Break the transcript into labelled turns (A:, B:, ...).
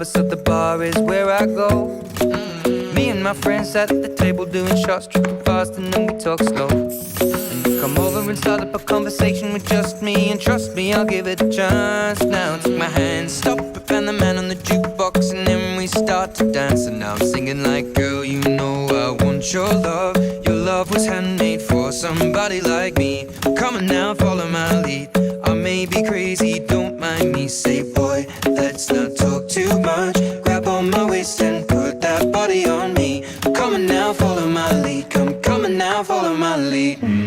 A: lover, so the bar is where I go. Me and my friends sat at the table doing shots, tripping fast, and then we talk slow. And you come over and start up a conversation with just me, and trust me, I'll give it a chance. Now take my hand, stop it, and the man on the jukebox, and then we start to dance. And now I'm singing like, girl, you know I want your love. Your love was handmade for somebody like me. Come on now, follow my lead. I may be crazy, don't mind me. Say, boy, let's not talk too much. Grab on my waist and put that body on me. Come on now, follow my lead. Come on now, follow my lead.